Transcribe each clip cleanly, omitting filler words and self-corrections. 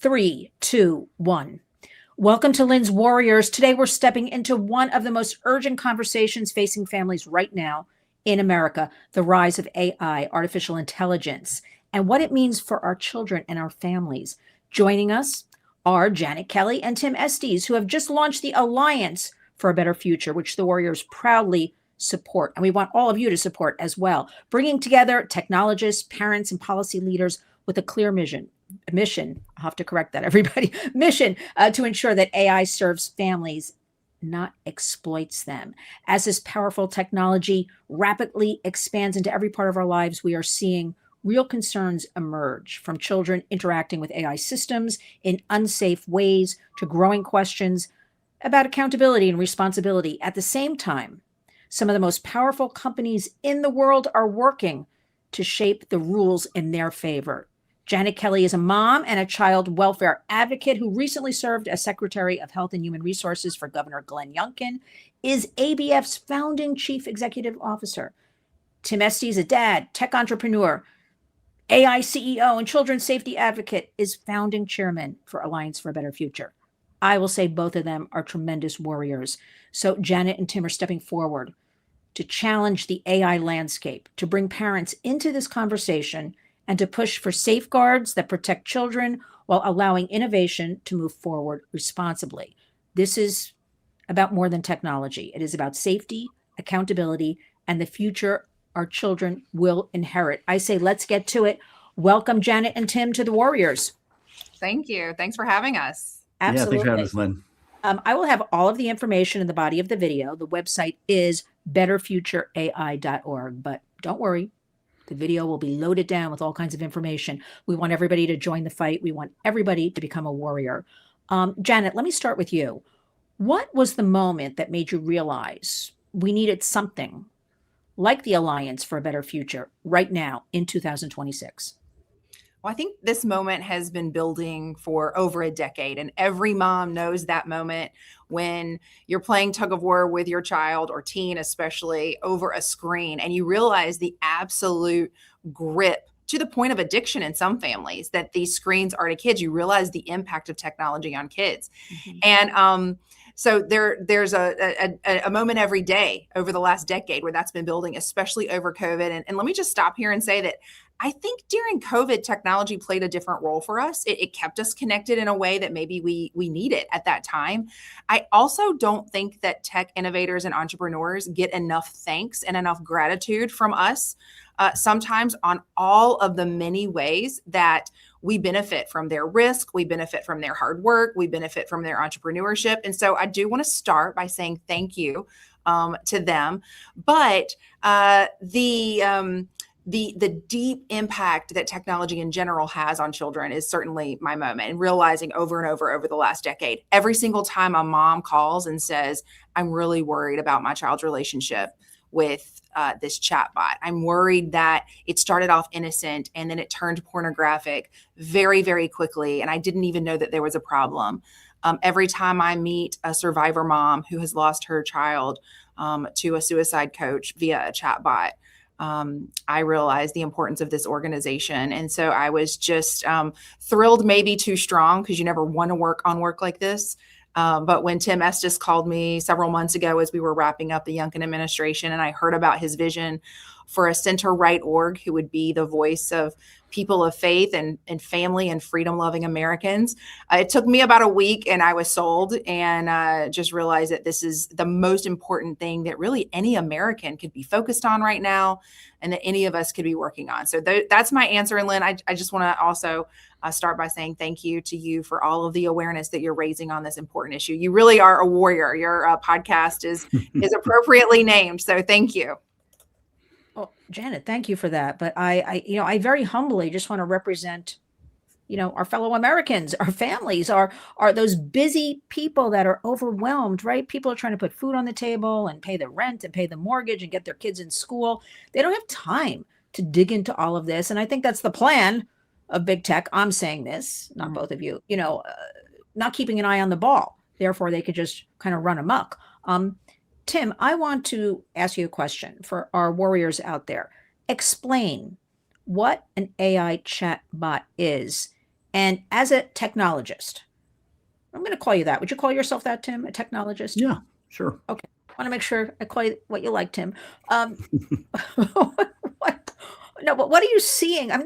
Three, two, one. Welcome to Lynn's Warriors. Today we're stepping into one of the most urgent conversations facing families right now in America, the rise of AI, artificial intelligence, and what it means for our children and our families. Joining us are Kelly and Tim Estes, who have just launched the Alliance for a Better Future, which the Warriors proudly support. And we want all of you to support as well, bringing together technologists, parents, and policy leaders with a clear mission. I'll have to correct that, everybody. Mission to ensure that AI serves families, not exploits them. As this powerful technology rapidly expands into every part of our lives, we are seeing real concerns emerge, from children interacting with AI systems in unsafe ways to growing questions about accountability and responsibility. At the same time, some of the most powerful companies in the world are working to shape the rules in their favor. Kelly is a mom and a child welfare advocate who recently served as Secretary of Health and Human Resources for Governor Glenn Youngkin, is ABF's founding chief executive officer. Tim Estes, a dad, tech entrepreneur, AI CEO, and children's safety advocate, is founding chairman for Alliance for a Better Future. I will say both of them are tremendous warriors. So Janet and Tim are stepping forward to challenge the AI landscape, to bring parents into this conversation, and to push for safeguards that protect children while allowing innovation to move forward responsibly. This is about more than technology. It is about safety, accountability, and the future our children will inherit. I say, let's get to it. Welcome, Janet and Tim, to the Warriors. Thank you. Thanks for having us. Absolutely. Yeah, thanks for having us, Lynn. I will have all of the information in the body of the video. The website is betterfutureai.org, but don't worry. The video will be loaded down with all kinds of information. We want everybody to join the fight. We want everybody to become a warrior. Janet, let me start with you. What was the moment that made you realize we needed something like the Alliance for a Better Future right now in 2026? Well, I think this moment has been building for over a decade, and every mom knows that moment when you're playing tug of war with your child or teen, especially over a screen, and you realize the absolute grip to the point of addiction in some families that these screens are to kids. You realize the impact of technology on kids. Mm-hmm. And so there's a moment every day over the last decade where that's been building, especially over COVID. And let me just stop here and say that I think during COVID, technology played a different role for us. It kept us connected in a way that maybe we needed at that time. I also don't think that tech innovators and entrepreneurs get enough thanks and enough gratitude from us sometimes on all of the many ways that we benefit from their risk, we benefit from their hard work, we benefit from their entrepreneurship. And so I do want to start by saying thank you to them. But the deep impact that technology in general has on children is certainly my moment, and realizing over and over the last decade, every single time a mom calls and says, I'm really worried about my child's relationship with this chatbot. I'm worried that it started off innocent and then it turned pornographic very, very quickly. And I didn't even know that there was a problem. Every time I meet a survivor mom who has lost her child to a suicide coach via a chatbot, I realized the importance of this organization. And so I was just thrilled, maybe too strong, because you never want to work on work like this. But when Tim Estes called me several months ago as we were wrapping up the Youngkin administration, and I heard about his vision for a center-right org who would be the voice of people of faith and family and freedom-loving Americans, it took me about a week and I was sold, and just realized that this is the most important thing that really any American could be focused on right now, and that any of us could be working on. So that's my answer. And Lynn, I just want to also start by saying thank you to you for all of the awareness that you're raising on this important issue. You really are a warrior. Your podcast is appropriately named. So thank you. Well, Janet, thank you for that. But I very humbly just want to represent, our fellow Americans, our families, are those busy people that are overwhelmed, right? People are trying to put food on the table and pay the rent and pay the mortgage and get their kids in school. They don't have time to dig into all of this. And I think that's the plan of big tech. I'm saying this, not both of you, not keeping an eye on the ball. Therefore, they could just kind of run amok. Tim, I want to ask you a question for our warriors out there. Explain what an AI chatbot is And as a technologist, I'm going to call you that. Would you call yourself that, Tim? A technologist? Yeah, sure. Okay. I want to make sure I call you what you like, Tim. Um, what? No, but what are you seeing? I'm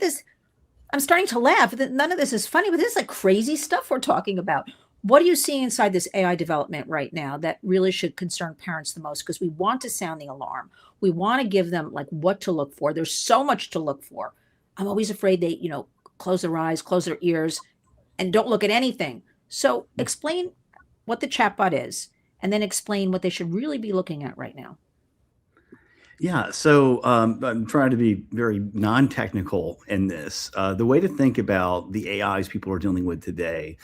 starting to laugh. None of this is funny, but this is like crazy stuff we're talking about. What are you seeing inside this AI development right now that really should concern parents the most? Because we want to sound the alarm. We want to give them like what to look for. There's so much to look for. I'm always afraid they, close their eyes, close their ears, and don't look at anything. So explain what the chatbot is, and then explain what they should really be looking at right now. Yeah, so I'm trying to be very non-technical in this. The way to think about the AIs people are dealing with today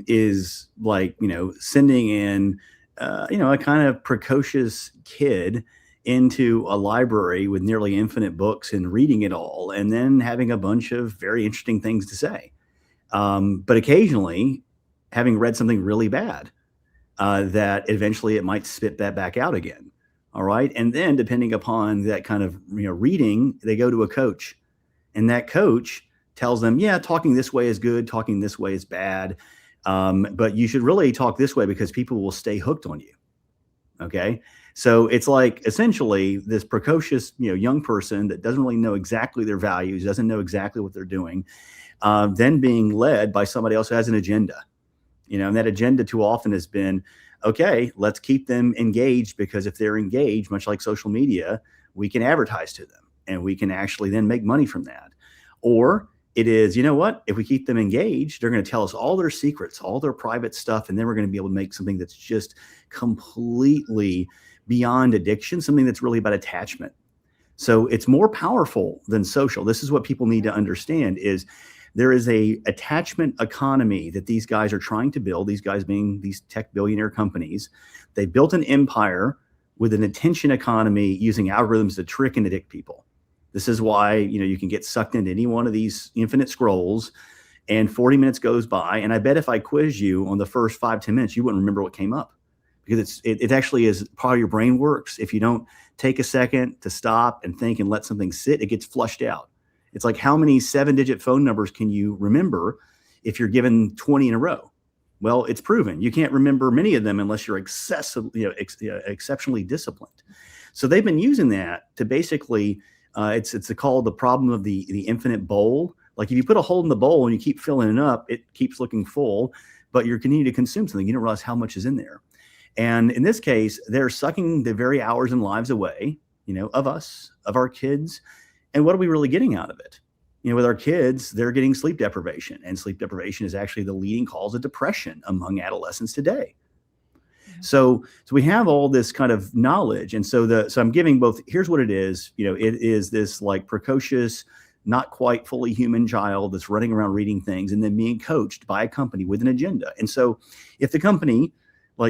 is like, sending in, a kind of precocious kid into a library with nearly infinite books and reading it all, and then having a bunch of very interesting things to say. But occasionally having read something really bad that eventually it might spit that back out again. All right. And then depending upon that kind of reading, they go to a coach, and that coach tells them, yeah, talking this way is good, talking this way is bad. But you should really talk this way because people will stay hooked on you. Okay. So it's like essentially this precocious, young person that doesn't really know exactly their values, doesn't know exactly what they're doing, then being led by somebody else who has an agenda. And that agenda too often has been, okay, let's keep them engaged, because if they're engaged, much like social media, we can advertise to them and we can actually then make money from that. Or it is, what, if we keep them engaged, they're going to tell us all their secrets, all their private stuff, and then we're going to be able to make something that's just completely beyond addiction, something that's really about attachment. So it's more powerful than social. This is what people need to understand is there is a attachment economy that these guys are trying to build, these guys being these tech billionaire companies. They built an empire with an attention economy using algorithms to trick and addict people. This is why, you can get sucked into any one of these infinite scrolls and 40 minutes goes by. And I bet if I quiz you on the first 5-10 minutes, you wouldn't remember what came up, because it actually is how your brain works. If you don't take a second to stop and think and let something sit, it gets flushed out. It's like, how many 7-digit phone numbers can you remember if you're given 20 in a row? Well, it's proven you can't remember many of them unless you're exceptionally disciplined. So they've been using that to basically, it's called the problem of the infinite bowl. Like if you put a hole in the bowl and you keep filling it up, it keeps looking full, but you're continuing to consume something. You don't realize how much is in there. And in this case, they're sucking the very hours and lives away, of us, of our kids. And what are we really getting out of it? With our kids, they're getting sleep deprivation, and sleep deprivation is actually the leading cause of depression among adolescents today. Yeah. So we have all this kind of knowledge. And so I'm giving both, here's what it is. It is this like precocious, not quite fully human child that's running around reading things and then being coached by a company with an agenda. And so if the company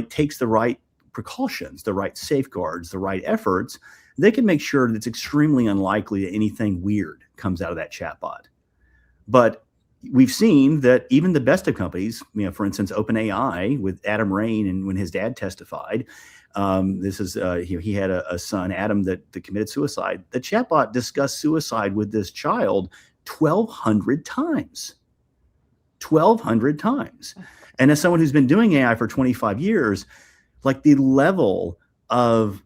takes the right precautions, the right safeguards, the right efforts, they can make sure that it's extremely unlikely that anything weird comes out of that chatbot. But we've seen that even the best of companies, for instance, OpenAI with Adam Rain, and when his dad testified, he had a son, Adam, that committed suicide. The chatbot discussed suicide with this child 1,200 times. 1,200 times. And as someone who's been doing AI for 25 years, the level of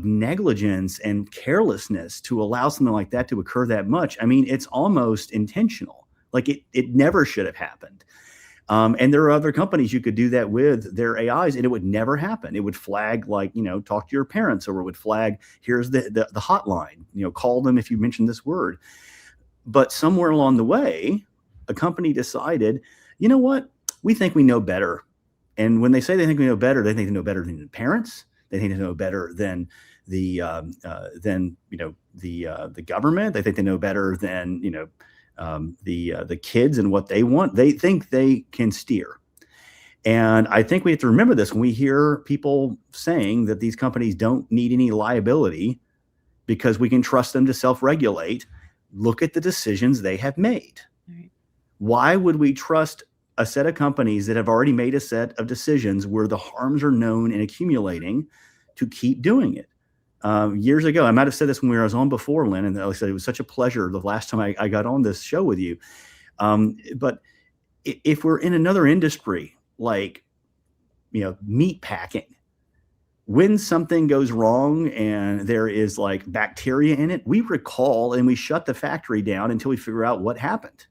negligence and carelessness to allow something like that to occur that much, it's almost intentional. It never should have happened. And there are other companies you could do that with their AIs, and it would never happen. It would flag talk to your parents, or it would flag, here's the hotline, call them if you mention this word. But somewhere along the way, a company decided, you know what, we think we know better. And when they say they think we know better, they think they know better than the parents. They think they know better than the government. They think they know better than the kids and what they want. They think they can steer. And I think we have to remember this when we hear people saying that these companies don't need any liability because we can trust them to self-regulate. Look at the decisions they have made. Right. Why would we trust a set of companies that have already made a set of decisions where the harms are known and accumulating to keep doing it? Years ago, I might have said this when I was on before, Lynn, and like I said, it was such a pleasure the last time I got on this show with you. But if we're in another industry, like, meat packing, when something goes wrong and there is like bacteria in it, we recall and we shut the factory down until we figure out what happened.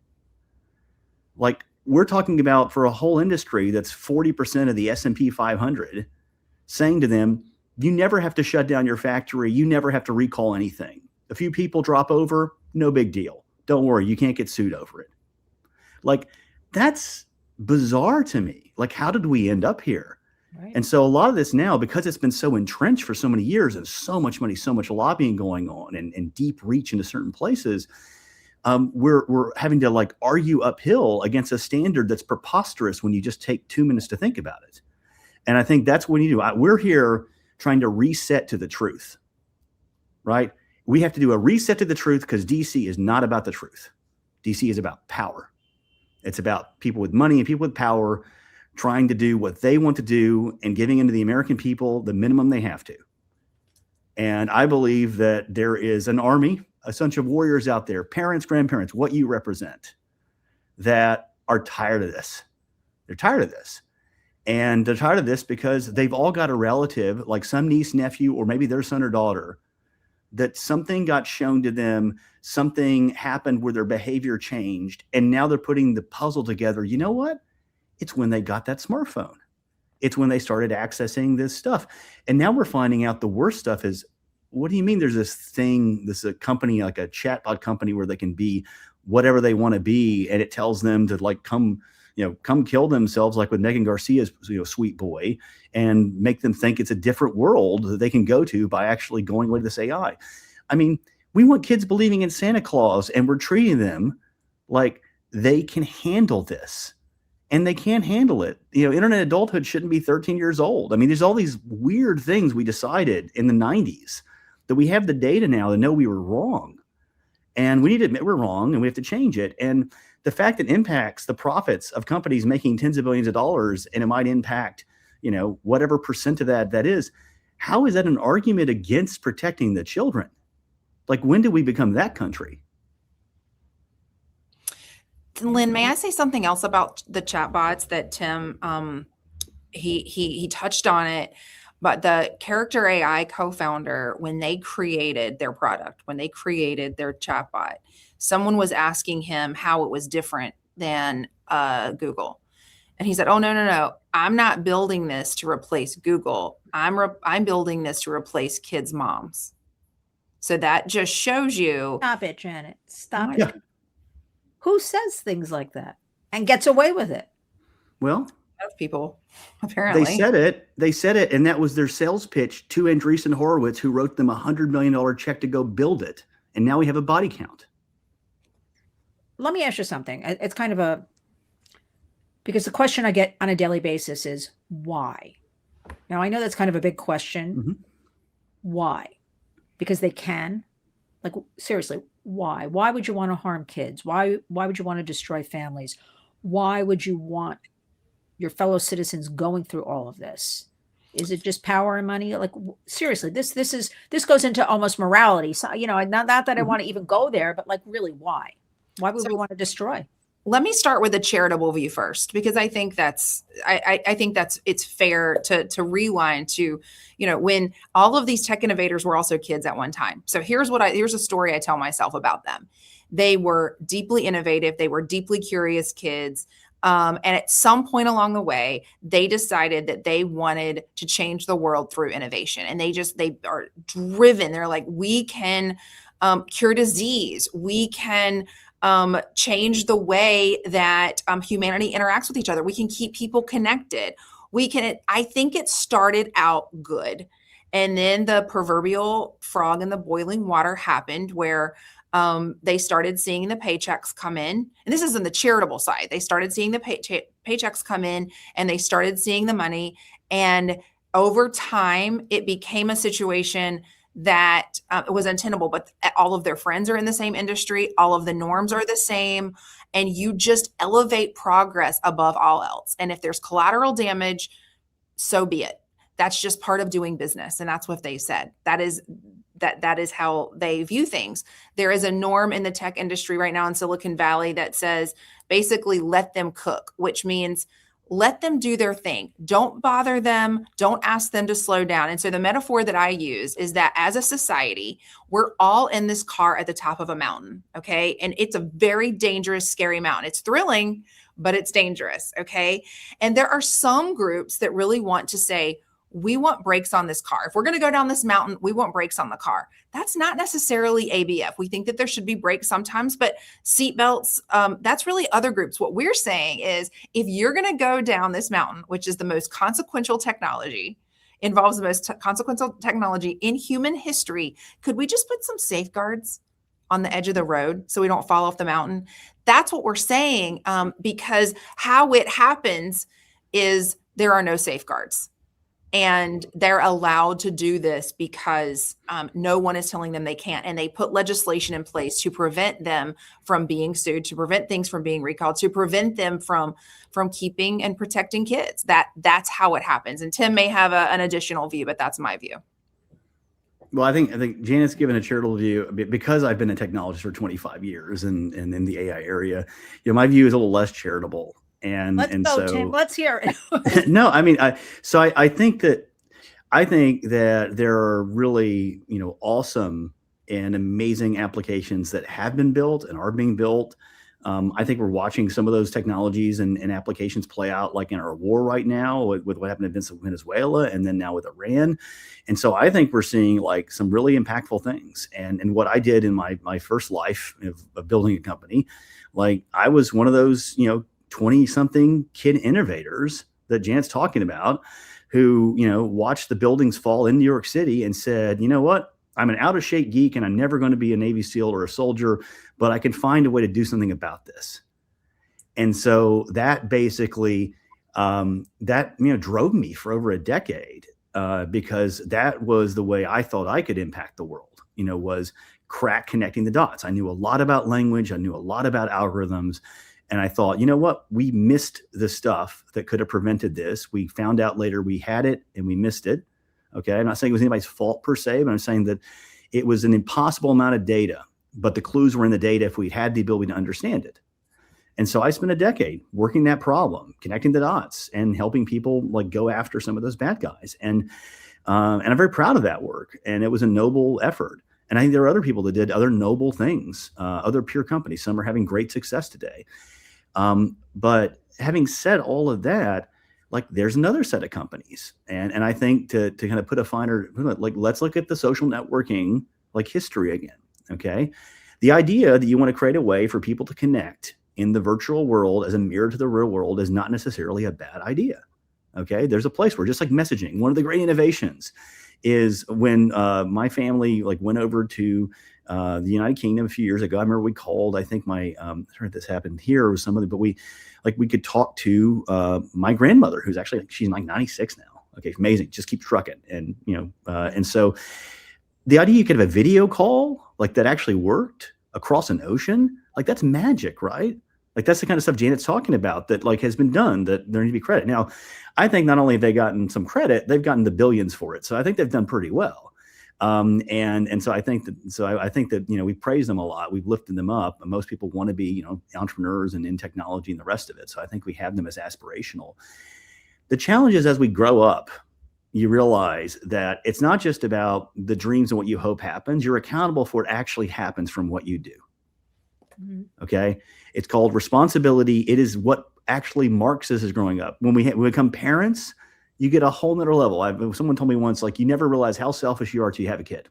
Like, we're talking about, for a whole industry that's 40% of the S&P 500, saying to them, you never have to shut down your factory. You never have to recall anything. A few people drop over, no big deal. Don't worry, you can't get sued over it. Like, that's bizarre to me. Like, how did we end up here? Right. And so a lot of this now, because it's been so entrenched for so many years and so much money, so much lobbying going on, and deep reach into certain places, we're having to like argue uphill against a standard that's preposterous when you just take 2 minutes to think about it. And I think that's what we need to do. We're here trying to reset to the truth, right? We have to do a reset to the truth, because DC is not about the truth. DC is about power. It's about people with money and people with power trying to do what they want to do and giving into the American people the minimum they have to. And I believe that there is an army, a bunch of warriors out there, parents, grandparents, what you represent, that are tired of this. They're tired of this. And they're tired of this because they've all got a relative, like some niece, nephew, or maybe their son or daughter, that something got shown to them, something happened where their behavior changed, and now they're putting the puzzle together. You know what? It's when they got that smartphone. It's when they started accessing this stuff. And now we're finding out the worst stuff is, what do you mean there's this thing, this a company, like a chatbot company, where they can be whatever they want to be, and it tells them to like come kill themselves, like with Megan Garcia's sweet boy, and make them think it's a different world that they can go to by actually going with this AI. I mean, we want kids believing in Santa Claus, and we're treating them like they can handle this. And they can't handle it. Internet adulthood shouldn't be 13 years old. I mean, there's all these weird things we decided in the 90s that we have the data now to know we were wrong. And we need to admit we're wrong, and we have to change it. And the fact that it impacts the profits of companies making tens of billions of dollars, and it might impact, whatever percent of that is, how is that an argument against protecting the children? Like, when did we become that country? Lynn, may I say something else about the chatbots that Tim, he touched on it, but the Character AI co-founder, when they created their product, when they created their chatbot, someone was asking him how it was different than Google. And he said, oh, no. I'm not building this to replace Google. I'm building this to replace kids' moms. So that just shows you. Stop it, Janet. Stop it. Who says things like that and gets away with it? Well, Most people, apparently. They said it, and that was their sales pitch to Andreessen Horowitz, who wrote them a $100 million check to go build it. And now we have a body count. Let me ask you something. It's kind of because the question I get on a daily basis is why? Now, I know that's kind of a big question. Mm-hmm. Why? Because they can. Like, seriously, why? Why would you want to harm kids? Why would you want to destroy families? Why would you want your fellow citizens going through all of this? Is it just power and money? Like, seriously, this goes into almost morality. So, not that I want to even go there, but like, really, why? Why would we want to destroy? Let me start with a charitable view first, because I think it's fair to rewind to, when all of these tech innovators were also kids at one time. So here's a story I tell myself about them. They were deeply innovative. They were deeply curious kids. And at some point along the way, they decided that they wanted to change the world through innovation. And they are driven. They're like, we can cure disease. We can change the way that humanity interacts with each other. We can keep people connected. I think it started out good. And then the proverbial frog in the boiling water happened, where they started seeing the paychecks come in. And this is on the charitable side. They started seeing the paychecks come in, and they started seeing the money. And over time, it became a situation that it was untenable, but all of their friends are in the same industry. All of the norms are the same. And you just elevate progress above all else. And if there's collateral damage, so be it. That's just part of doing business. And that's what they said. that is how they view things. There is a norm in the tech industry right now in Silicon Valley that says basically let them cook, which means let them do their thing. Don't bother them. Don't ask them to slow down. And so the metaphor that I use is that as a society, we're all in this car at the top of a mountain. Okay. And it's a very dangerous, scary mountain. It's thrilling, but it's dangerous. Okay. And there are some groups that really want to say, we want brakes on this car. If we're going to go down this mountain, we want brakes on the car. That's not necessarily ABF. We think that there should be brakes sometimes, but seatbelts, that's really other groups. What we're saying is if you're going to go down this mountain, which is the most consequential technology, involves the most consequential technology in human history, could we just put some safeguards on the edge of the road so we don't fall off the mountain? That's what we're saying, because how it happens is there are no safeguards. And they're allowed to do this because no one is telling them they can't. And they put legislation in place to prevent them from being sued, to prevent things from being recalled, to prevent them from keeping and protecting kids. That's how it happens. And Tim may have an additional view, but that's my view. Well, I think Janet's given a charitable view because I've been a technologist for 25 years and in the AI area. My view is a little less charitable. Let's go, Tim. Let's hear it. No, I mean, I think that there are really, awesome and amazing applications that have been built and are being built. I think we're watching some of those technologies and applications play out like in our war right now with what happened in Venezuela and then now with Iran. And so I think we're seeing like some really impactful things. And what I did in my first life of building a company, like I was one of those, 20-something kid innovators that Jan's talking about who, watched the buildings fall in New York City and said, you know what, I'm an out of shape geek and I'm never going to be a Navy SEAL or a soldier, but I can find a way to do something about this. And so that basically, drove me for over a decade because that was the way I thought I could impact the world, was connecting the dots. I knew a lot about language. I knew a lot about algorithms. And I thought, you know what? We missed the stuff that could have prevented this. We found out later we had it and we missed it. Okay. I'm not saying it was anybody's fault per se, but I'm saying that it was an impossible amount of data, but the clues were in the data if we had the ability to understand it. And so I spent a decade working that problem, connecting the dots and helping people like go after some of those bad guys. And I'm very proud of that work. And it was a noble effort. And I think there are other people that did other noble things, other peer companies. Some are having great success today. But having said all of that, like there's another set of companies. And I think to kind of put a finer, like, let's look at the social networking, like history again. Okay. The idea that you want to create a way for people to connect in the virtual world as a mirror to the real world is not necessarily a bad idea. Okay. There's a place where just like messaging, one of the great innovations is when my family like went over to the United Kingdom a few years ago. I remember we called, I think I heard this happened here with somebody, but we could talk to my grandmother, who's actually, she's like 96 now. Okay. Amazing. Just keep trucking. And, and so the idea you could have a video call like that actually worked across an ocean, like that's magic, right? Like that's the kind of stuff Janet's talking about that like has been done that there needs to be credit. Now, I think not only have they gotten some credit, they've gotten the billions for it. So I think they've done pretty well. And so I think that, we praise them a lot. We've lifted them up, and most people want to be, entrepreneurs and in technology and the rest of it. So I think we have them as aspirational. The challenge is as we grow up, you realize that it's not just about the dreams and what you hope happens. You're accountable for what actually happens from what you do. Mm-hmm. Okay. It's called responsibility. It is what actually marks us as growing up. When we become parents, you get a whole nother level. Someone told me once, like, you never realize how selfish you are till you have a kid.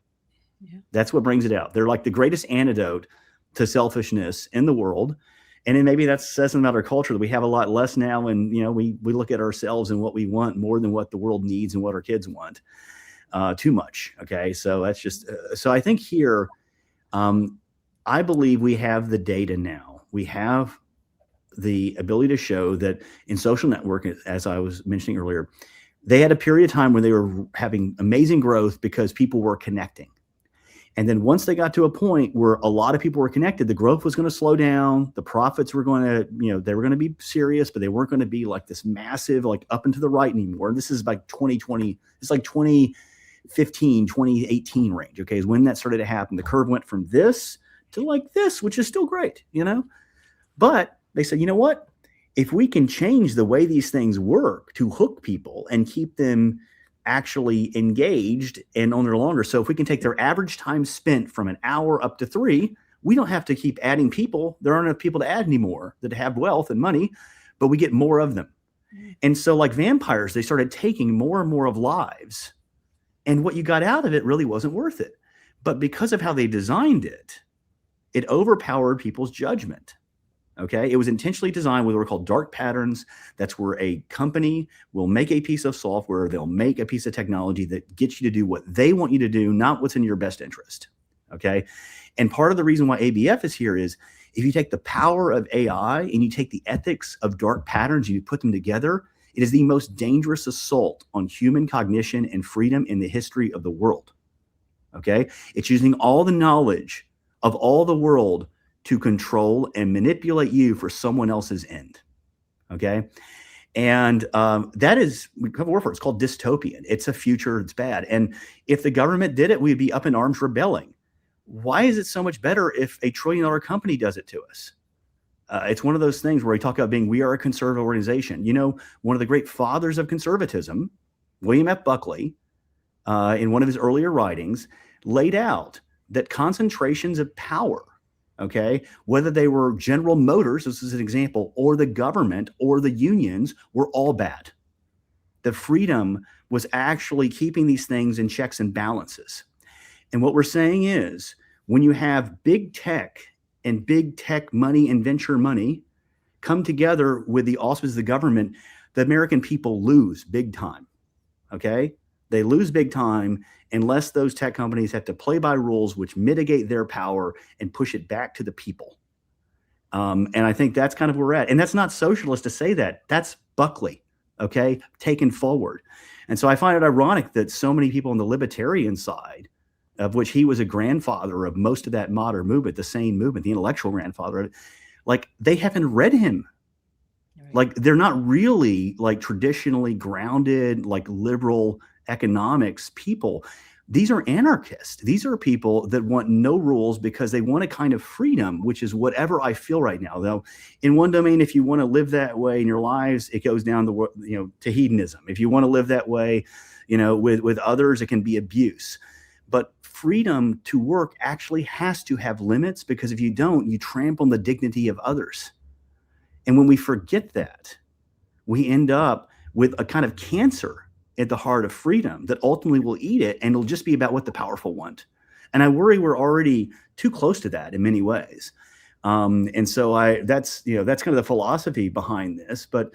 Yeah. That's what brings it out. They're like the greatest antidote to selfishness in the world. And then maybe that says something about our culture that we have a lot less now. And, we look at ourselves and what we want more than what the world needs and what our kids want too much. Okay. So that's just, so I think here, I believe we have the data now. We have the ability to show that in social network, as I was mentioning earlier, they had a period of time where they were having amazing growth because people were connecting. And then once they got to a point where a lot of people were connected, the growth was going to slow down. The profits were going to, they were going to be serious, but they weren't going to be like this massive, like up and to the right anymore. This is like 2020. It's like 2018 range. Okay, is when that started to happen. The curve went from this to like this, which is still great, But they said, you know what? If we can change the way these things work to hook people and keep them actually engaged and on their longer. So if we can take their average time spent from an hour up to 3, we don't have to keep adding people. There aren't enough people to add anymore that have wealth and money, but we get more of them. And so like vampires, they started taking more and more of lives. And what you got out of it really wasn't worth it. But because of how they designed it, it overpowered people's judgment. Okay. It was intentionally designed with what are called dark patterns. That's where a company will make a piece of software. They'll make a piece of technology that gets you to do what they want you to do, not what's in your best interest. Okay. And part of the reason why ABF is here is if you take the power of AI and you take the ethics of dark patterns and you put them together, it is the most dangerous assault on human cognition and freedom in the history of the world. Okay. It's using all the knowledge of all the world to control and manipulate you for someone else's end. Okay. And that is, we have a word for it. It's called dystopian. It's a future. It's bad. And if the government did it, we'd be up in arms rebelling. Why is it so much better if $1 trillion company does it to us? It's one of those things where we talk about we are a conservative organization. One of the great fathers of conservatism, William F. Buckley, in one of his earlier writings, laid out that concentrations of power, okay, whether they were General Motors, this is an example, or the government or the unions, were all bad. The freedom was actually keeping these things in checks and balances. And what we're saying is when you have big tech and big tech money and venture money come together with the auspices of the government, the American people lose big time, okay? They lose big time unless those tech companies have to play by rules which mitigate their power and push it back to the people. And I think that's kind of where we're at. And that's not socialist to say that. That's Buckley, okay, taken forward. And so I find it ironic that so many people on the libertarian side, of which he was a grandfather of most of that modern movement, the sane movement, the intellectual grandfather, like they haven't read him. Right. Like they're not really like traditionally grounded, like liberal economics people. These are anarchists. These are people that want no rules because they want a kind of freedom, which is whatever I feel right now. Though in one domain, if you want to live that way in your lives, it goes down to hedonism. If you want to live that way, with others, it can be abuse. But freedom to work actually has to have limits, because if you don't, you trample on the dignity of others. And when we forget that, we end up with a kind of cancer at the heart of freedom that ultimately will eat it, and it'll just be about what the powerful want. And I worry we're already too close to that in many ways. And so that's kind of the philosophy behind this. But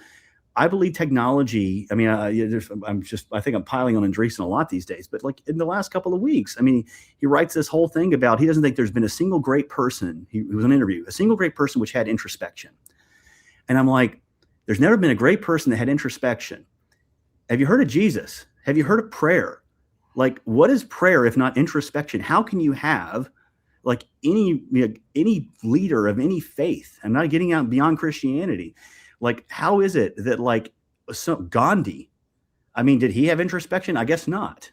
I believe technology, I think I'm piling on Andreessen a lot these days, but like in the last couple of weeks, he writes this whole thing about, he doesn't think there's been a single great person, he was on an interview, a single great person which had introspection. And I'm like, there's never been a great person that had introspection. Have you heard of Jesus? Have you heard of prayer? Like, what is prayer if not introspection? How can you have like any leader of any faith? I'm not getting out beyond Christianity. Like, how is it that Gandhi, did he have introspection? I guess not.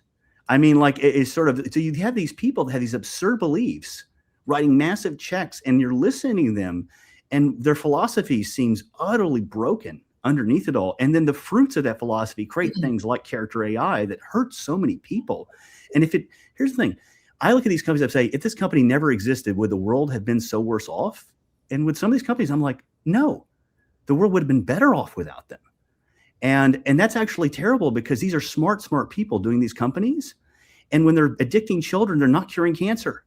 It's sort of, so you have these people that have these absurd beliefs, writing massive checks, and you're listening to them, and their philosophy seems utterly broken underneath it all. And then the fruits of that philosophy create things like character AI that hurt so many people. And here's the thing, I look at these companies and say, if this company never existed, would the world have been so worse off? And with some of these companies, I'm like, no, the world would have been better off without them. And that's actually terrible, because these are smart people doing these companies. And when they're addicting children, they're not curing cancer.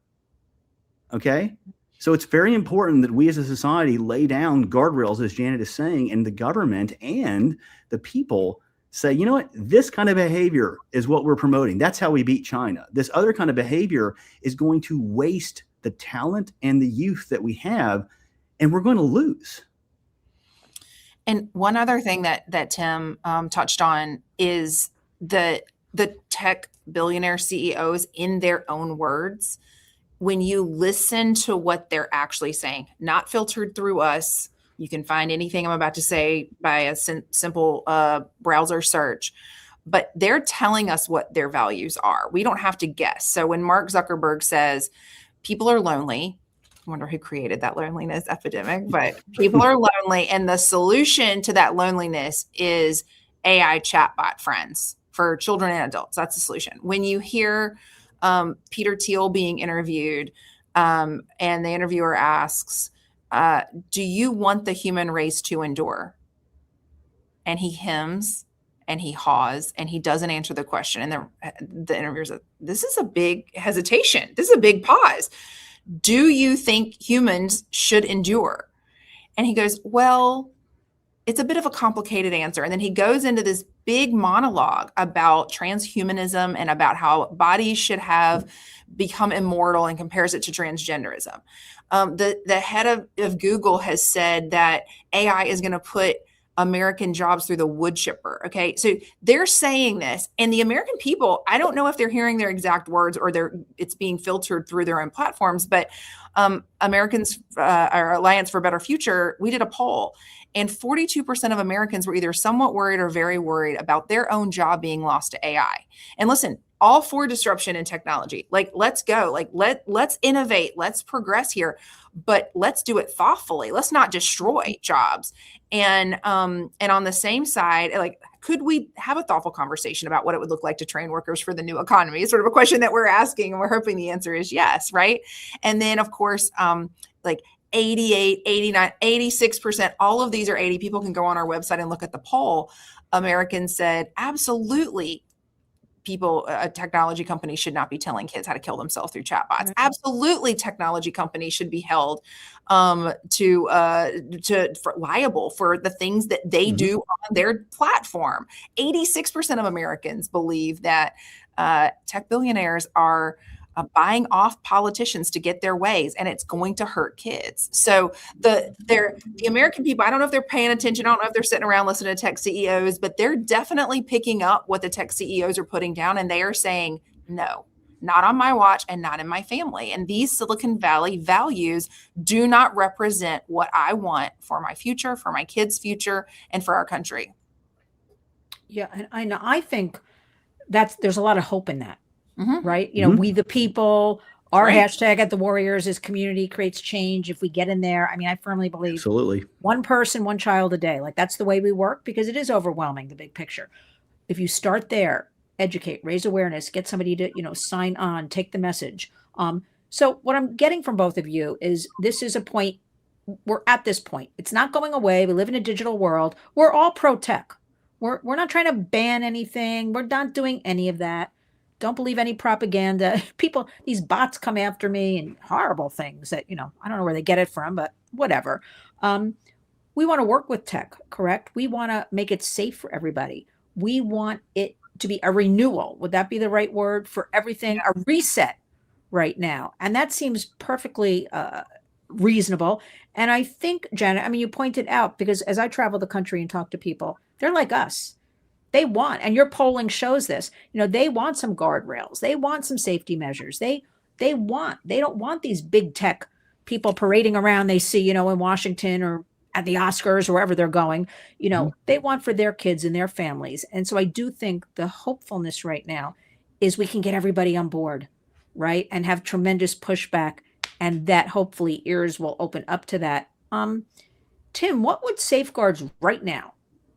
Okay. So it's very important that we as a society lay down guardrails, as Janet is saying, and the government and the people say, you know what, this kind of behavior is what we're promoting. That's how we beat China. This other kind of behavior is going to waste the talent and the youth that we have, and we're going to lose. And one other thing that Tim touched on is the tech billionaire CEOs, in their own words, when you listen to what they're actually saying, not filtered through us. You can find anything I'm about to say by a simple browser search. but they're telling us what their values are. We don't have to guess. So when Mark Zuckerberg says people are lonely, I wonder who created that loneliness epidemic, but people are lonely. And the solution to that loneliness is AI chatbot friends for children and adults. That's the solution. When you hear Peter Thiel being interviewed, and the interviewer asks, do you want the human race to endure? And he hems and he haws and he doesn't answer the question. And the interviewer's like, this is a big hesitation. This is a big pause. Do you think humans should endure? And he goes, well, it's a bit of a complicated answer. And then he goes into this big monologue about transhumanism and about how bodies should have become immortal and compares it to transgenderism. The head of Google has said that AI is going to put American jobs through the wood chipper. Okay. So they're saying this, and the American people, I don't know if they're hearing their exact words or it's being filtered through their own platforms, but Americans, our Alliance for a Better Future, we did a poll, and 42% of Americans were either somewhat worried or very worried about their own job being lost to AI. And listen, all for disruption in technology. Like, let's go. Like, let's innovate. Let's progress here, but let's do it thoughtfully. Let's not destroy jobs. And on the same side, like, could we have a thoughtful conversation about what it would look like to train workers for the new economy? It's sort of a question that we're asking, and we're hoping the answer is yes, right? And then, of course, like 88, 89, 86%, all of these are 80. People can go on our website and look at the poll. Americans said, absolutely, technology companies should not be telling kids how to kill themselves through chatbots. Right. Absolutely, technology companies should be held liable for the things that they do on their platform. 86% of Americans believe that tech billionaires are buying off politicians to get their ways, and it's going to hurt kids. So the American people, I don't know if they're paying attention. I don't know if they're sitting around listening to tech CEOs, but they're definitely picking up what the tech CEOs are putting down, and they are saying, no, not on my watch and not in my family. And these Silicon Valley values do not represent what I want for my future, for my kids' future, and for our country. Yeah, and I think there's a lot of hope in that. Right? You know, we the people, our hashtag at the Warriors is community creates change. If we get in there, I mean, I firmly believe absolutely one person, one child a day. Like, that's the way we work, because it is overwhelming, the big picture. If you start there, educate, raise awareness, get somebody to, sign on, take the message. So what I'm getting from both of you is this is a point, we're at this point. It's not going away. We live in a digital world. We're all pro tech. We're not trying to ban anything. We're not doing any of that. Don't believe any propaganda. People, these bots come after me and horrible things that, I don't know where they get it from, but whatever. We want to work with tech, correct? We want to make it safe for everybody. We want it to be a renewal. Would that be the right word for everything? A reset right now. And that seems perfectly reasonable. And I think, Janet, I mean, you pointed out, because as I travel the country and talk to people, they're like us. They want, and your polling shows this, they want some guardrails. They want some safety measures. They don't want these big tech people parading around they see, in Washington or at the Oscars or wherever they're going. They want for their kids and their families. And so I do think the hopefulness right now is we can get everybody on board, right? And have tremendous pushback, and that hopefully ears will open up to that. Tim, what would safeguards right now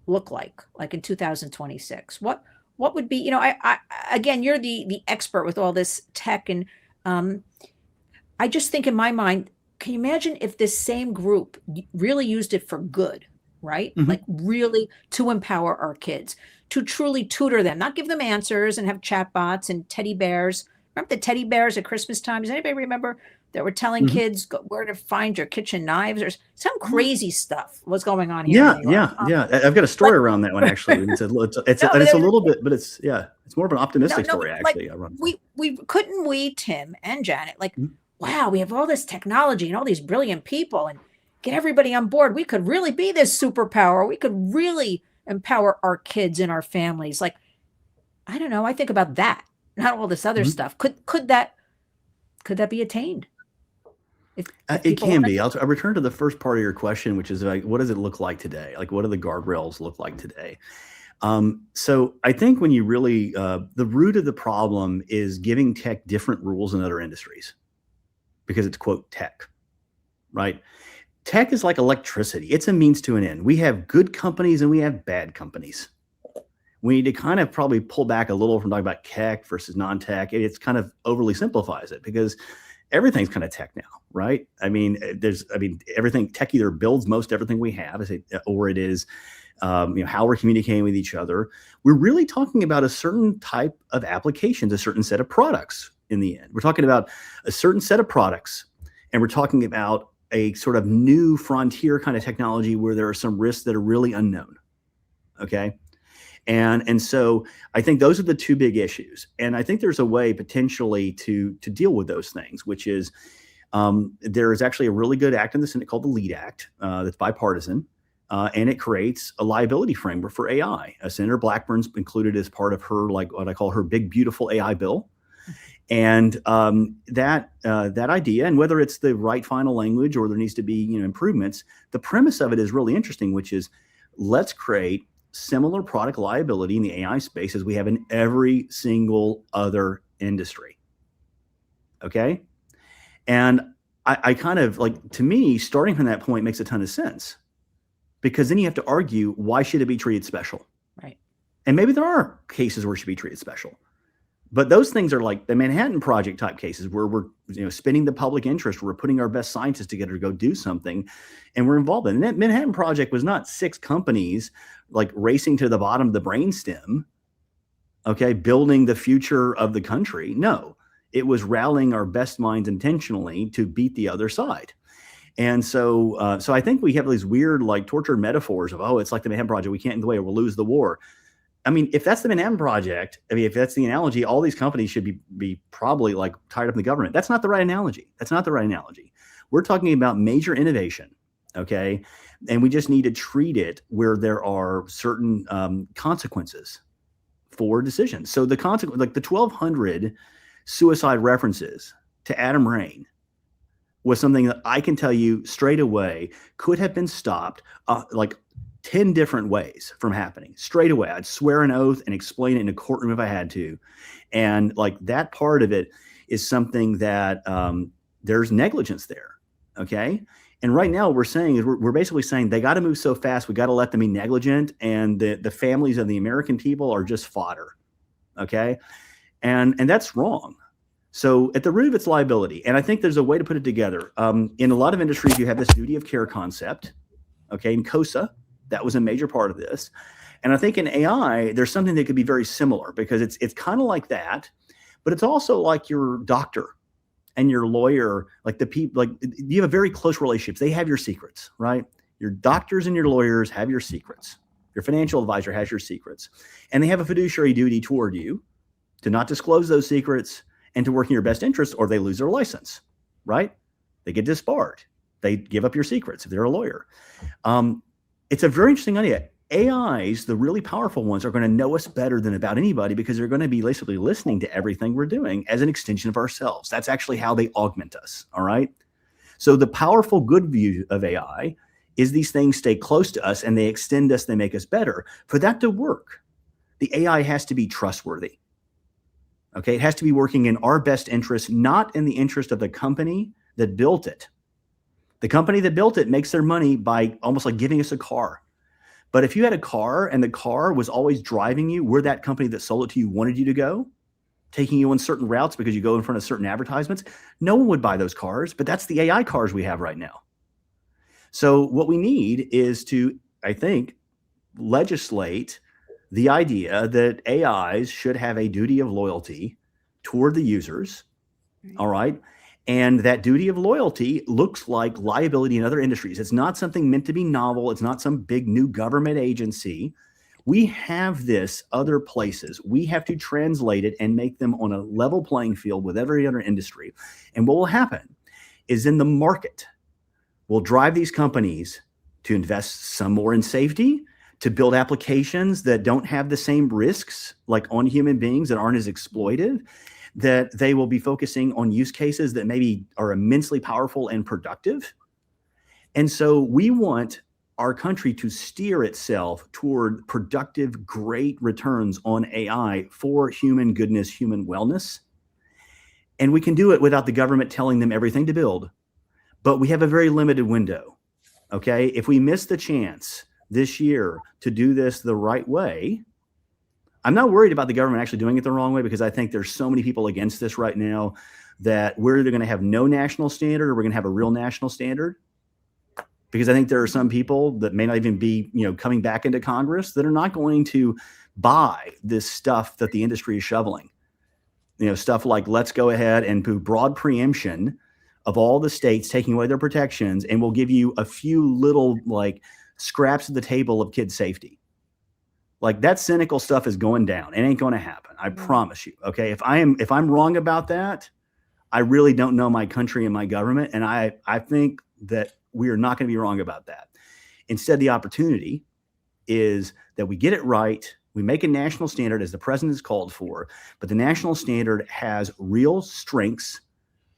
look like in 2026? What would be, I again, you're the expert with all this tech, and I just think in my mind, can you imagine if this same group really used it for good, right? Like, really to empower our kids, to truly tutor them, not give them answers and have chatbots and teddy bears. Remember the teddy bears at Christmas time? Does anybody remember that were telling kids where to find your kitchen knives, or some crazy stuff was going on here? Yeah. I've got a story around that one, actually. It's a little bit, but it's more of an optimistic story, actually. Like, Tim and Janet, wow, we have all this technology and all these brilliant people, and get everybody on board. We could really be this superpower. We could really empower our kids and our families. Like, I don't know. I think about that, not all this other stuff. Could that be attained? If it can be. I'll return to the first part of your question, which is like, what does it look like today? Like, what do the guardrails look like today? So I think when you really, the root of the problem is giving tech different rules than other industries because it's, quote, tech, right? Tech is like electricity. It's a means to an end. We have good companies and we have bad companies. We need to kind of probably pull back a little from talking about tech versus non-tech. It's kind of overly simplifies it because everything's kind of tech now, right? Everything tech either builds most everything we have, or it is, how we're communicating with each other. We're really talking about a certain type of applications, a certain set of products in the end. We're talking about a certain set of products, and we're talking about a sort of new frontier kind of technology where there are some risks that are really unknown. Okay. And so I think those are the two big issues. And I think there's a way potentially to deal with those things, which is there is actually a really good act in the Senate called the LEAD Act that's bipartisan. And it creates a liability framework for AI. Senator Blackburn's included as part of her, like what I call her big, beautiful AI bill. And that idea, and whether it's the right final language or there needs to be improvements, the premise of it is really interesting, which is let's create similar product liability in the AI space as we have in every single other industry. Okay. And I kind of like, to me, starting from that point makes a ton of sense, because then you have to argue, why should it be treated special? Right. And maybe there are cases where it should be treated special. But those things are like the Manhattan Project type cases where we're spinning the public interest, we're putting our best scientists together to go do something, and we're involved in it. And that Manhattan Project was not 6 companies like racing to the bottom of the brainstem, okay, building the future of the country. No, it was rallying our best minds intentionally to beat the other side. And so I think we have these weird, like, tortured metaphors of, oh, it's like the Manhattan Project, we can't get in the way, or we'll lose the war. I mean, if that's the Manhattan Project, if that's the analogy, all these companies should be probably like tied up in the government. That's not the right analogy. That's not the right analogy. We're talking about major innovation, okay? And we just need to treat it where there are certain consequences for decisions. So the consequence, like the 1,200 suicide references to Adam Rain, was something that I can tell you straight away could have been stopped, like 10 different ways from happening straight away. I'd swear an oath and explain it in a courtroom if I had to. And like that part of it is something that there's negligence there. Okay. And right now we're saying is we're basically saying they got to move so fast. We got to let them be negligent. And the families of the American people are just fodder. Okay. And that's wrong. So at the root of its liability. And I think there's a way to put it together. In a lot of industries, you have this duty of care concept. Okay. In COSA, that was a major part of this. And I think in AI, there's something that could be very similar, because it's kind of like that, but it's also like your doctor and your lawyer, like the people, like you have a very close relationships. They have your secrets, right? Your doctors and your lawyers have your secrets. Your financial advisor has your secrets, and they have a fiduciary duty toward you to not disclose those secrets and to work in your best interest, or they lose their license, right? They get disbarred. They give up your secrets if they're a lawyer. It's a very interesting idea. AIs, the really powerful ones, are going to know us better than about anybody, because they're going to be basically listening to everything we're doing as an extension of ourselves. That's actually how they augment us. All right. So the powerful good view of AI is these things stay close to us and they extend us, they make us better. For that to work, the AI has to be trustworthy. Okay. It has to be working in our best interest, not in the interest of the company that built it. The company that built it makes their money by almost like giving us a car. But if you had a car and the car was always driving you where that company that sold it to you wanted you to go, taking you on certain routes because you go in front of certain advertisements, no one would buy those cars. But that's the AI cars we have right now. So what we need is to, I think, legislate the idea that AIs should have a duty of loyalty toward the users. All right. And that duty of loyalty looks like liability in other industries. It's not something meant to be novel. It's not some big new government agency. We have this other places. We have to translate it and make them on a level playing field with every other industry. And what will happen is in the market, we'll drive these companies to invest some more in safety, to build applications that don't have the same risks like on human beings, that aren't as exploitive, that they will be focusing on use cases that maybe are immensely powerful and productive. And so we want our country to steer itself toward productive, great returns on AI for human goodness, human wellness. And we can do it without the government telling them everything to build, but we have a very limited window. Okay. If we miss the chance this year to do this the right way, I'm not worried about the government actually doing it the wrong way, because I think there's so many people against this right now that we're either going to have no national standard or we're going to have a real national standard. Because I think there are some people that may not even be, coming back into Congress that are not going to buy this stuff that the industry is shoveling. Stuff like, let's go ahead and do broad preemption of all the states taking away their protections, and we'll give you a few little scraps of the table of kid safety. Like, that cynical stuff is going down. It ain't going to happen. I promise you. Okay. If I'm wrong about that, I really don't know my country and my government. And I think that we are not going to be wrong about that. Instead, the opportunity is that we get it right. We make a national standard as the president has called for, but the national standard has real strengths,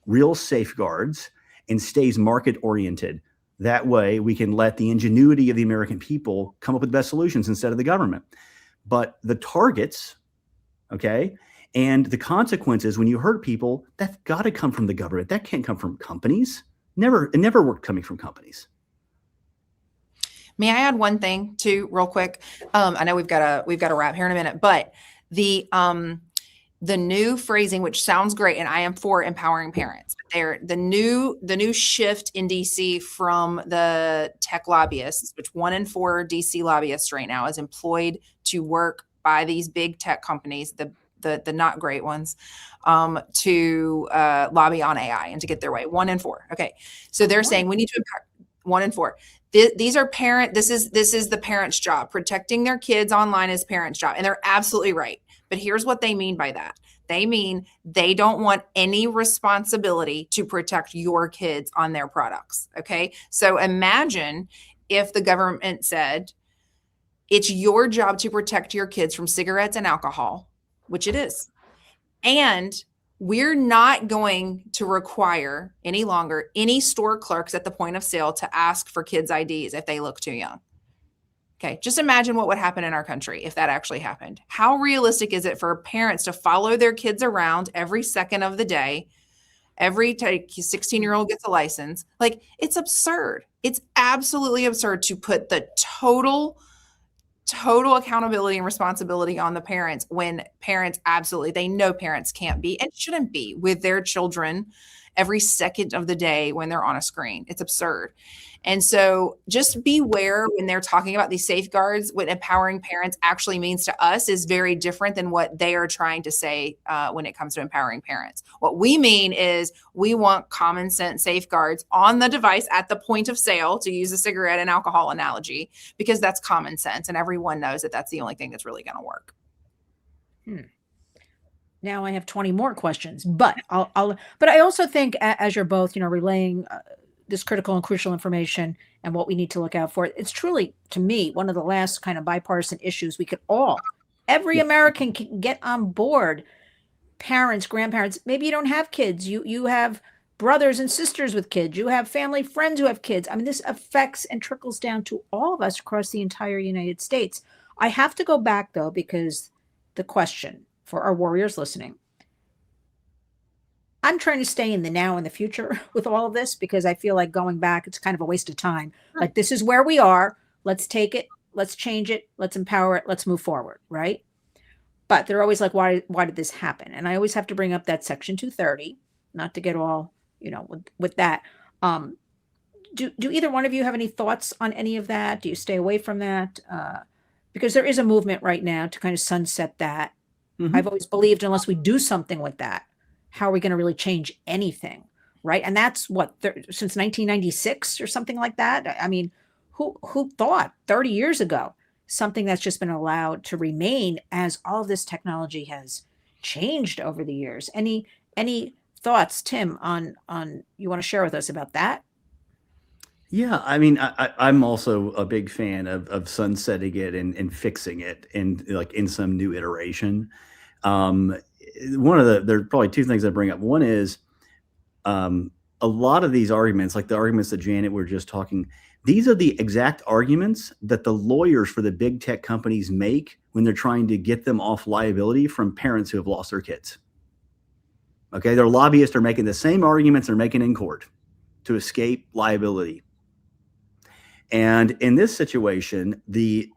real safeguards, and stays market oriented. That way we can let the ingenuity of the American people come up with the best solutions instead of the government. But the targets, okay, and the consequences when you hurt people, that's got to come from the government. That can't come from companies. It never worked coming from companies. May I add one thing too, real quick? I know we've got to wrap here in a minute, but the new phrasing, which sounds great, and I am for empowering parents. The new shift in DC from the tech lobbyists, which 1 in 4 DC lobbyists right now is employed to work by these big tech companies, the not great ones, to lobby on AI and to get their way. 1 in 4. Okay, so they're saying we need to empower 1 in 4. These are this is the parents' job. Protecting their kids online is parents' job, and they're absolutely right. But here's what they mean by that. They mean they don't want any responsibility to protect your kids on their products. Okay. So imagine if the government said, it's your job to protect your kids from cigarettes and alcohol, which it is. And we're not going to require any longer any store clerks at the point of sale to ask for kids' IDs if they look too young. Okay, just imagine what would happen in our country if that actually happened. How realistic is it for parents to follow their kids around every second of the day? Every 16-year-old gets a license. Like, it's absurd. It's absolutely absurd to put the total accountability and responsibility on the parents when parents they know parents can't be and shouldn't be with their children every second of the day when they're on a screen. It's absurd. And so just beware when they're talking about these safeguards. What empowering parents actually means to us is very different than what they are trying to say when it comes to empowering parents. What we mean is we want common sense safeguards on the device at the point of sale, to use a cigarette and alcohol analogy, because that's common sense. And everyone knows that that's the only thing that's really going to work. Now I have 20 more questions, but but I also think, as you're both, relaying this critical and crucial information and what we need to look out for, it's truly, to me, one of the last kind of bipartisan issues we could every American can get on board. Parents, grandparents, maybe you don't have kids. You have brothers and sisters with kids. You have family, friends who have kids. I mean, this affects and trickles down to all of us across the entire United States. I have to go back, though, because the question for our warriors listening, I'm trying to stay in the now and the future with all of this, because I feel like going back, it's kind of a waste of time. Like, this is where we are. Let's take it. Let's change it. Let's empower it. Let's move forward. Right. But they're always like, why did this happen? And I always have to bring up that Section 230, not to get all, with that. Do either one of you have any thoughts on any of that? Do you stay away from that? Because there is a movement right now to kind of sunset that. Mm-hmm. I've always believed unless we do something with that, how are we going to really change anything? Right. And that's what, since 1996 or something like that. I mean, who thought 30 years ago, something that's just been allowed to remain as all of this technology has changed over the years? Any thoughts, Tim, on you want to share with us about that? Yeah, I mean, I'm also a big fan of sunsetting it and fixing it in some new iteration. There's probably two things I bring up. One is a lot of these arguments, like the arguments that Janet were just talking, These are the exact arguments that the lawyers for the big tech companies make when they're trying to get them off liability from parents who have lost their kids. Okay, their lobbyists are making the same arguments they're making in court to escape liability. And in this situation, the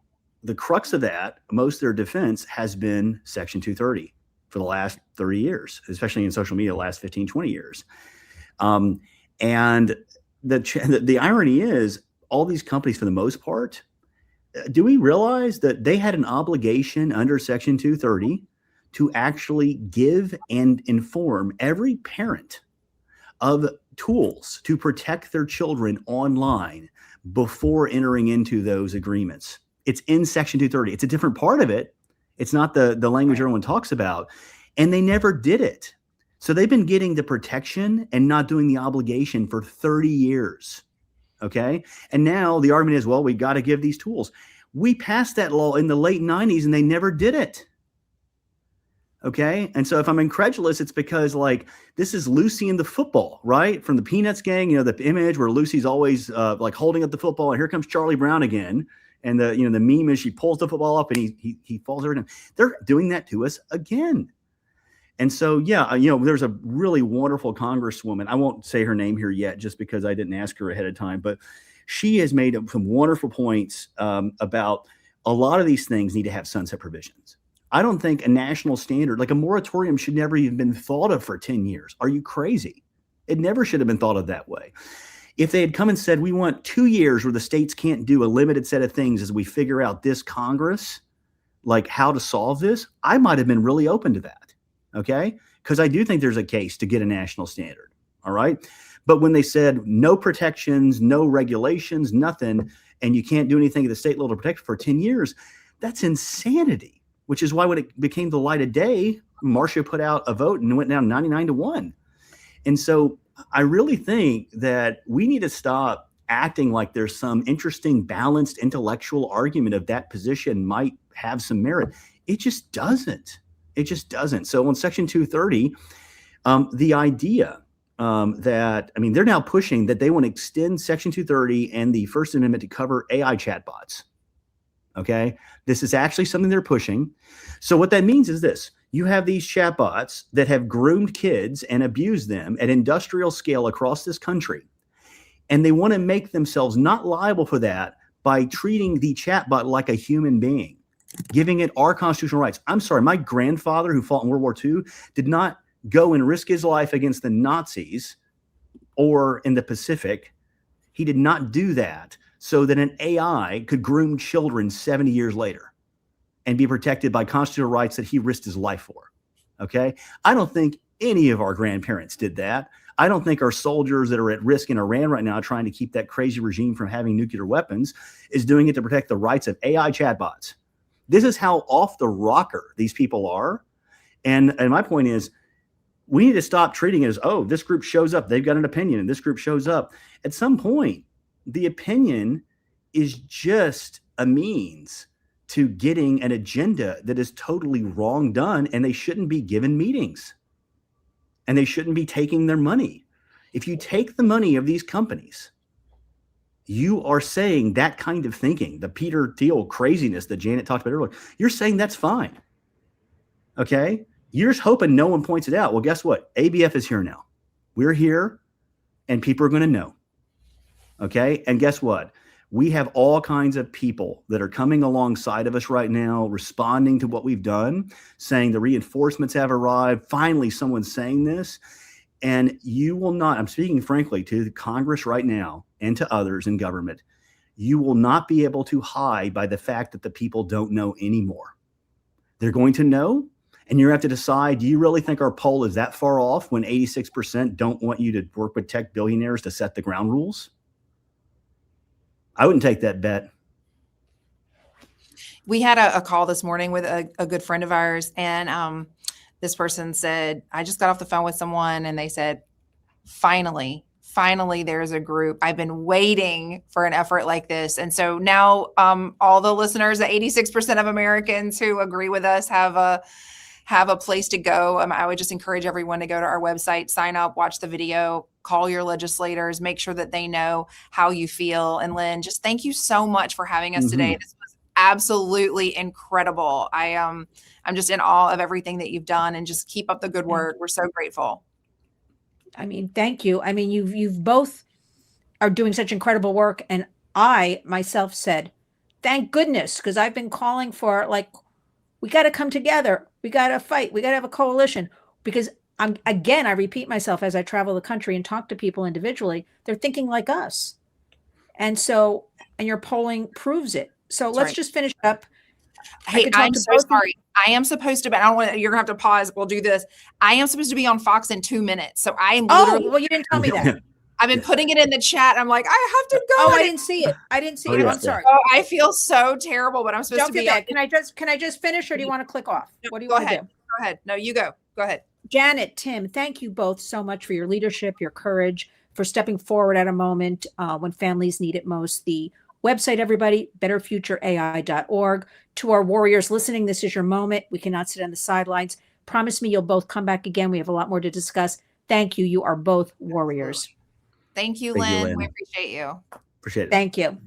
crux of that, most of their defense has been Section 230 for the last 30 years, especially in social media, the last 15, 20 years. And the irony is, all these companies, for the most part, do we realize that they had an obligation under Section 230 to actually give and inform every parent of tools to protect their children online before entering into those agreements? It's in Section 230. It's a different part of it. It's not the language everyone talks about. And they never did it. So they've been getting the protection and not doing the obligation for 30 years. Okay. And now the argument is, well, we got to give these tools. We passed that law in the late 90s and they never did it. Okay. And so if I'm incredulous, it's because like this is Lucy in the football, right? From the Peanuts gang, the image where Lucy's always like holding up the football, and here comes Charlie Brown again. And the meme is she pulls the football up and he falls over. They're doing that to us again. And so, yeah, there's a really wonderful Congresswoman. I won't say her name here yet just because I didn't ask her ahead of time, but she has made some wonderful points about a lot of these things need to have sunset provisions. I don't think a national standard, like a moratorium, should never even been thought of for 10 years. Are you crazy? It never should have been thought of that way. If they had come and said, we want 2 years where the states can't do a limited set of things as we figure out this Congress, like how to solve this, I might have been really open to that. Okay. Because I do think there's a case to get a national standard. All right. But when they said no protections, no regulations, nothing, and you can't do anything at the state level to protect for 10 years, that's insanity, which is why when it became the light of day, Marcia put out a vote and it went down 99-1. And so I really think that we need to stop acting like there's some interesting, balanced intellectual argument of that position might have some merit. It just doesn't. It just doesn't. So on Section 230, the idea that, they're now pushing that they want to extend Section 230 and the First Amendment to cover AI chatbots. Okay. This is actually something they're pushing. So what that means is this: you have these chatbots that have groomed kids and abused them at industrial scale across this country. And they want to make themselves not liable for that by treating the chatbot like a human being, giving it our constitutional rights. I'm sorry, my grandfather who fought in World War II did not go and risk his life against the Nazis or in the Pacific. He did not do that so that an AI could groom children 70 years later and be protected by constitutional rights that he risked his life for. Okay. I don't think any of our grandparents did that. I don't think our soldiers that are at risk in Iran right now trying to keep that crazy regime from having nuclear weapons is doing it to protect the rights of AI chatbots. This is how off the rocker these people are. And my point is, we need to stop treating it as, oh, this group shows up, they've got an opinion, and this group shows up. At some point, the opinion is just a means to getting an agenda that is totally wrong done, and they shouldn't be given meetings. And they shouldn't be taking their money. If you take the money of these companies, you are saying that kind of thinking, the Peter Thiel craziness that Janet talked about earlier, you're saying that's fine. Okay? You're just hoping no one points it out. Well, guess what? ABF is here now. We're here, and people are going to know. Okay? And guess what? We have all kinds of people that are coming alongside of us right now, responding to what we've done, saying the reinforcements have arrived. Finally, someone's saying this. And you will not, I'm speaking frankly to the Congress right now and to others in government, you will not be able to hide by the fact that the people don't know anymore. They're going to know, and you're going to have to decide, do you really think our poll is that far off when 86% don't want you to work with tech billionaires to set the ground rules? I wouldn't take that bet. We had a call this morning with a good friend of ours, and this person said, I just got off the phone with someone and they said, finally, there's a group. I've been waiting for an effort like this. And so now all the listeners, the 86% of Americans who agree with us have a place to go. I would just encourage everyone to go to our website, sign up, watch the video, call your legislators, make sure that they know how you feel. And Lynn, just thank you so much for having us today. This was absolutely incredible. I'm just in awe of everything that you've done, and just keep up the good work. We're so grateful. I mean, thank you. I mean, you've both are doing such incredible work. And I myself said, thank goodness, because I've been calling for, like, we got to come together. We got to fight. We got to have a coalition, because I repeat myself as I travel the country and talk to people individually, they're thinking like us. And your polling proves it. So That's let's right. just finish up. Hey, I'm so sorry. I am supposed to, but I don't want to, you're gonna have to pause. We'll do this. I am supposed to be on Fox in 2 minutes. So I am literally, well, you didn't tell me that. I've been putting it in the chat. I'm like, I have to go. Oh, I didn't see it. Yeah. I'm sorry. Oh, I feel so terrible, but I'm supposed Don't to feel be bad. Can I just finish, or do you want to click off? No, What do you go want to ahead. do? Go ahead. No, you go. Go ahead. Janet, Tim, thank you both so much for your leadership, your courage, for stepping forward at a moment when families need it most. The website, everybody, betterfutureai.org. To our warriors listening, this is your moment. We cannot sit on the sidelines. Promise me you'll both come back again. We have a lot more to discuss. Thank you. You are both warriors. Thank you, Thank you, Lynn. Lynn. We appreciate you. Appreciate it. Thank you.